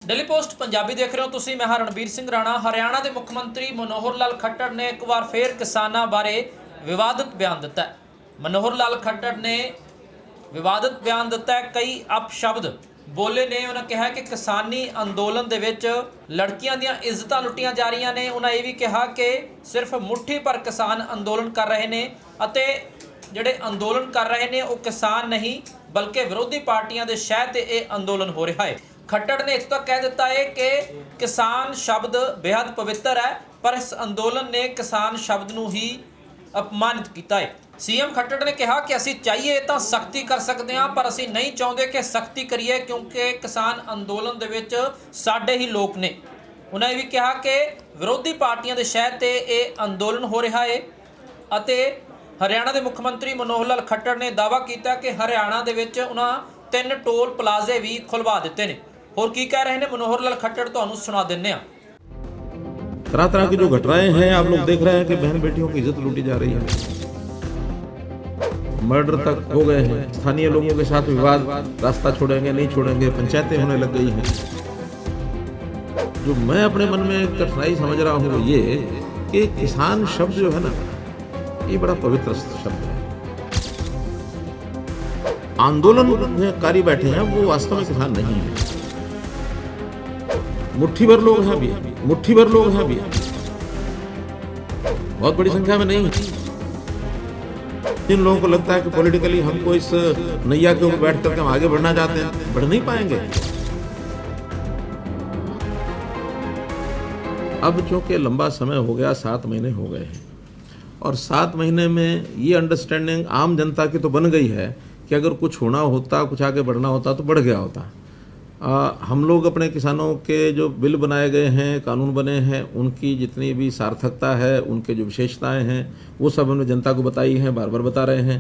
Daily post Punjabi देख रहे हो तुसी। मैं रणबीर सिंह राणा। हरियाणा के मुख्य मंत्री मनोहर लाल खट्टर ने एक बार फिर किसानों बारे विवादित बयान दिता है। मनोहर लाल खट्टर ने विवादित बयान दिता है। कई अपशब्द बोले ने। उन्होंने कहा कि किसानी अंदोलन दे विच लड़कियां दी इज्जत लुटियां जा रही ने। उन्होंने ये भी कहा कि सिर्फ मुट्ठी पर किसान अंदोलन कर रहे हैं अते जिहड़े अंदोलन कर रहे हैं वो किसान नहीं बल्कि विरोधी पार्टियां दे शह ते ये अंदोलन हो रहा है। खट्टर ने इत्थों तक कह दिता है कि किसान शब्द बेहद पवित्र है पर इस अंदोलन ने किसान शब्द नूं ही अपमानित किया है। सीएम खट्टर ने कहा कि असीं चाहिए तो सख्ती कर सकते हैं पर असीं नहीं चाहते कि सख्ती करिए क्योंकि किसान अंदोलन दे विच साडे ही लोग ने। उन्होंने भी कहा कि विरोधी पार्टियां दे शह ते ये अंदोलन हो रहा है अते हरियाणा के मुख्यमंत्री मनोहर लाल खट्टर ने दावा किया कि हरियाणा दे विच उन्हां 3 टोल प्लाजे भी खुलवा दिते ने। और की कह रहे हैं मनोहर लाल खट्टर तुहानूं सुना दिंदे हां। तरह तरह की जो घटनाएं हैं आप लोग देख रहे हैं कि बहन बेटियों की इज्जत लूटी जा रही है, मर्डर तक हो गए हैं। स्थानीय लोगों के साथ विवाद, रास्ता छोड़ेंगे नहीं छोड़ेंगे, पंचायतें होने लग गई हैं। जो मैं अपने मन में कठिनाई समझ रहा हूँ ये कि किसान शब्द जो है ना ये बड़ा पवित्र शब्द है। आंदोलनकारी बैठे हैं वो वास्तव में किसान नहीं है। मुट्ठी भर लोग हैं अभी, मुट्ठी भर लोग हैं अभी, बहुत बड़ी संख्या में नहीं है। जिन लोगों को लगता है कि पॉलिटिकली हमको इस नैया के ऊपर बैठ करके हम आगे बढ़ना चाहते हैं, बढ़ नहीं पाएंगे। अब चूंकि लंबा समय हो गया, 7 महीने हो गए हैं और 7 महीने में ये अंडरस्टैंडिंग आम जनता की तो बन गई है कि अगर कुछ होना होता, कुछ आगे बढ़ना होता तो बढ़ गया होता। हम लोग अपने किसानों के जो बिल बनाए गए हैं, कानून बने हैं, उनकी जितनी भी सार्थकता है, उनके जो विशेषताएं हैं वो सब हमने जनता को बताई हैं, बार बार बता रहे हैं।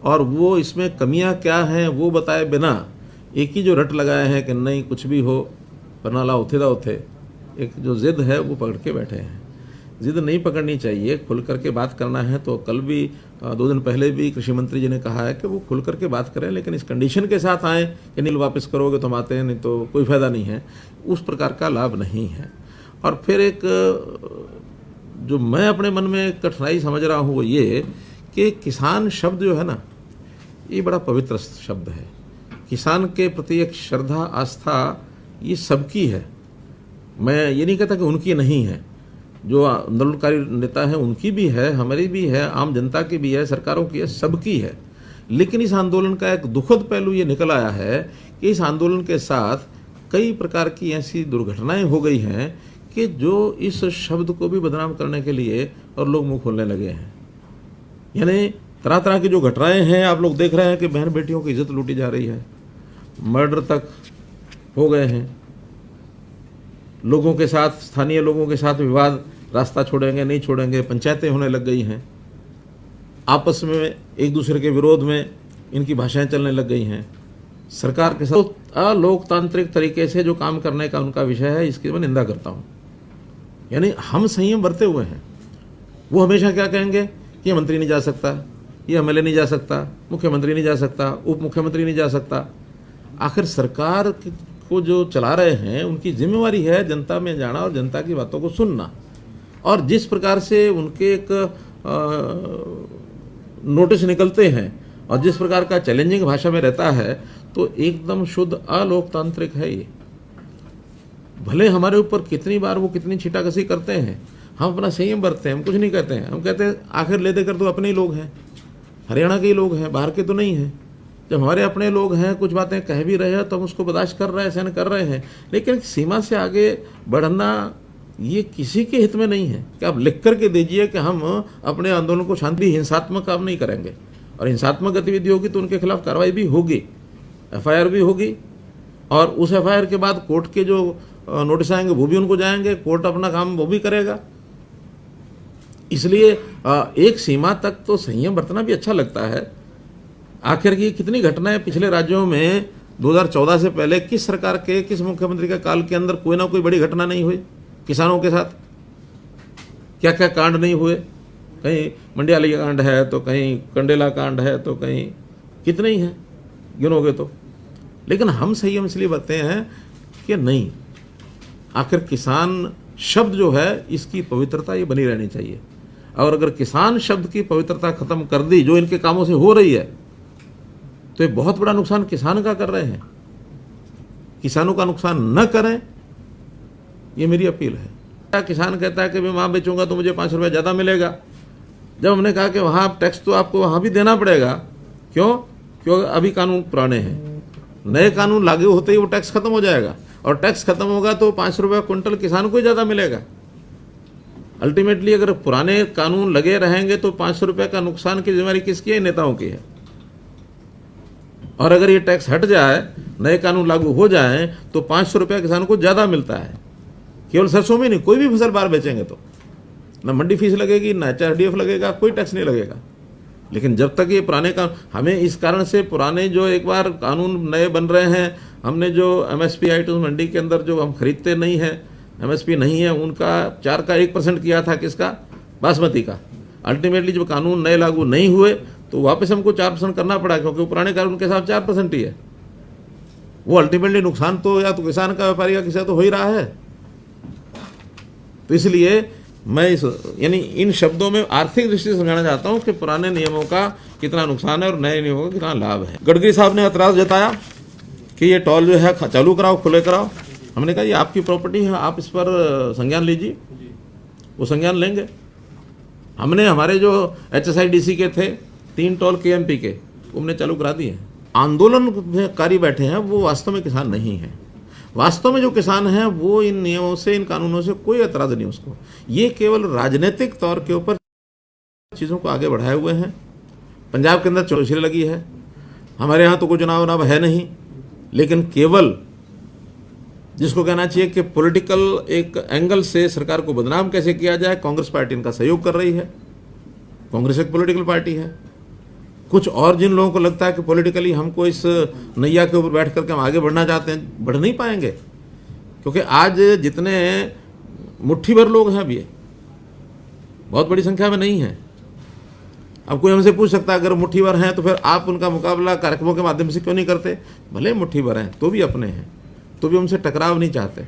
और वो इसमें कमियां क्या हैं वो बताए बिना एक ही जो रट लगाए हैं कि नहीं कुछ भी हो बनाला उथे दा उथे, एक जो जिद है वो पकड़ के बैठे हैं। जिद नहीं पकड़नी चाहिए, खुल करके बात करना है। तो कल भी 2 दिन पहले भी कृषि मंत्री जी ने कहा है कि वो खुल करके बात करें, लेकिन इस कंडीशन के साथ आएँ कि नील वापस करोगे तो हम आते हैं, नहीं तो कोई फ़ायदा नहीं है। उस प्रकार का लाभ नहीं है। और फिर एक जो मैं अपने मन में कठिनाई समझ रहा हूँ वो ये कि किसान शब्द जो है ना ये बड़ा पवित्र शब्द है। किसान के प्रति एक श्रद्धा, आस्था ये सबकी है। मैं ये नहीं कहता कि उनकी नहीं है, जो आंदोलनकारी नेता हैं उनकी भी है, हमारी भी है, आम जनता की भी है, सरकारों की है, सबकी है। लेकिन इस आंदोलन का एक दुखद पहलू ये निकल आया है कि इस आंदोलन के साथ कई प्रकार की ऐसी दुर्घटनाएं हो गई हैं कि जो इस शब्द को भी बदनाम करने के लिए और लोग मुंह खोलने लगे हैं। यानी तरह तरह की जो घटनाएं हैं आप लोग देख रहे हैं कि बहन बेटियों की इज्जत लूटी जा रही है, मर्डर तक हो गए हैं। लोगों के साथ, स्थानीय लोगों के साथ विवाद, रास्ता छोड़ेंगे नहीं छोड़ेंगे, पंचायतें होने लग गई हैं। आपस में एक दूसरे के विरोध में इनकी भाषाएं चलने लग गई हैं। सरकार के साथ अलोकतांत्रिक तरीके से जो काम करने का उनका विषय है, इसकी मैं निंदा करता हूं। यानी हम संयम बरते हुए हैं। वो हमेशा क्या कहेंगे कि ये मंत्री नहीं जा सकता, ये एमएलए नहीं जा सकता, मुख्यमंत्री नहीं जा सकता, उप मुख्यमंत्री नहीं जा सकता। आखिर सरकार को जो चला रहे हैं उनकी जिम्मेवारी है जनता में जाना और जनता की बातों को सुनना। और जिस प्रकार से उनके एक नोटिस निकलते हैं और जिस प्रकार का चैलेंजिंग भाषा में रहता है तो एकदम शुद्ध अलोकतांत्रिक है ये। भले हमारे ऊपर कितनी बार वो कितनी छीटाकशी करते हैं, हम अपना संयम बरतते हैं, हम कुछ नहीं कहते हैं। हम कहते हैं आखिर ले देकर तो अपने ही लोग हैं, हरियाणा के ही लोग हैं, बाहर के तो नहीं हैं। जब हमारे अपने लोग हैं, कुछ बातें कह भी रहे हैं तो हम उसको बर्दाश्त कर रहे हैं, सहन कर रहे हैं। लेकिन सीमा से आगे बढ़ना ये किसी के हित में नहीं है कि आप लिख करके दीजिए कि हम अपने आंदोलन को शांति, हिंसात्मक काम नहीं करेंगे। और हिंसात्मक गतिविधि होगी तो उनके खिलाफ कार्रवाई भी होगी, एफआईआर भी होगी। और उस एफआईआर के बाद कोर्ट के जो नोटिस आएंगे वो भी उनको जाएंगे, कोर्ट अपना काम वो भी करेगा। इसलिए एक सीमा तक तो संयम बरतना भी अच्छा लगता है। आखिर की कितनी घटनाएं पिछले राज्यों में 2014 से पहले किस सरकार के, किस मुख्यमंत्री के काल के अंदर कोई ना कोई बड़ी घटना नहीं हुई किसानों के साथ? क्या क्या कांड नहीं हुए? कहीं मंडियाली कांड है तो कहीं कंडेला कांड है तो कहीं कितने ही हैं गिनोगे तो। लेकिन हम संयम इसलिए बरते हैं कि नहीं, आखिर किसान शब्द जो है इसकी पवित्रता ये बनी रहनी चाहिए। और अगर किसान शब्द की पवित्रता खत्म कर दी जो इनके कामों से हो रही है, तो ये बहुत बड़ा नुकसान किसान का कर रहे हैं। किसानों का नुकसान न करें, ये मेरी अपील है। किसान कहता है कि मैं वहाँ बेचूंगा तो मुझे 5 रुपये ज़्यादा मिलेगा। जब हमने कहा कि वहाँ टैक्स तो आपको वहाँ भी देना पड़ेगा, क्यों? क्योंकि अभी कानून पुराने हैं, नए कानून लागू होते ही वो टैक्स खत्म हो जाएगा, और टैक्स खत्म होगा तो 5 रुपये क्विंटल किसान को ही ज़्यादा मिलेगा। अल्टीमेटली अगर पुराने कानून लगे रहेंगे तो 500 रुपये का नुकसान की जिम्मेदारी किसकी है? नेताओं की है। और अगर ये टैक्स हट जाए, नए कानून लागू हो जाए, तो 500 रुपये किसान को ज़्यादा मिलता है। केवल सरसों में नहीं, कोई भी फसल बाहर बेचेंगे तो ना मंडी फीस लगेगी, ना HRDF लगेगा, कोई टैक्स नहीं लगेगा। लेकिन जब तक ये पुराने का, हमें इस कारण से पुराने जो एक बार कानून नए बन रहे हैं, हमने जो MSP आइटम मंडी के अंदर जो हम खरीदते नहीं हैं, MSP नहीं है, उनका 4 का 1% किया था, किसका? बासमती का। अल्टीमेटली जब कानून नए लागू नहीं हुए तो वापस हमको 4% करना पड़ा, क्योंकि पुराने कानून के हिसाब 4% ही है। वो अल्टीमेटली नुकसान तो या तो किसान का, व्यापारी का, किसी का तो हो ही रहा है। तो इसलिए मैं यानी इन शब्दों में आर्थिक दृष्टि से समझाना चाहता हूं कि पुराने नियमों का कितना नुकसान है और नए नियमों का कितना लाभ है। गडकरी साहब ने एतराज़ जताया कि ये टोल जो है चालू कराओ, खुले कराओ। हमने कहा ये आपकी प्रॉपर्टी है, आप इस पर संज्ञान लीजिए। वो संज्ञान लेंगे। हमने हमारे जो HSIDC के थे 3 टोल KMP के, हमने चालू करा दिए। आंदोलनकारी बैठे हैं वो वास्तव में किसान नहीं हैं। वास्तव में जो किसान हैं वो इन नियमों से, इन कानूनों से कोई एतराज़ नहीं उसको। ये केवल राजनीतिक तौर के ऊपर चीज़ों को आगे बढ़ाए हुए हैं। पंजाब के अंदर चौधरी लगी है, हमारे यहाँ तो कोई चुनाव है नहीं, लेकिन केवल जिसको कहना चाहिए कि पॉलिटिकल एक एंगल से सरकार को बदनाम कैसे किया जाए, कांग्रेस पार्टी इनका सहयोग कर रही है। कांग्रेस एक पॉलिटिकल पार्टी है। कुछ और जिन लोगों को लगता है कि पॉलिटिकली हमको इस नैया के ऊपर बैठ करके हम आगे बढ़ना चाहते हैं, बढ़ नहीं पाएंगे। क्योंकि आज जितने मुट्ठी भर लोग हैं, अभी बहुत बड़ी संख्या में नहीं है। अब कोई हमसे पूछ सकता है अगर मुट्ठी भर हैं तो फिर आप उनका मुकाबला कार्यक्रमों के माध्यम से क्यों नहीं करते? भले मुट्ठी भर हैं तो भी अपने हैं, तो भी हमसे टकराव नहीं चाहते।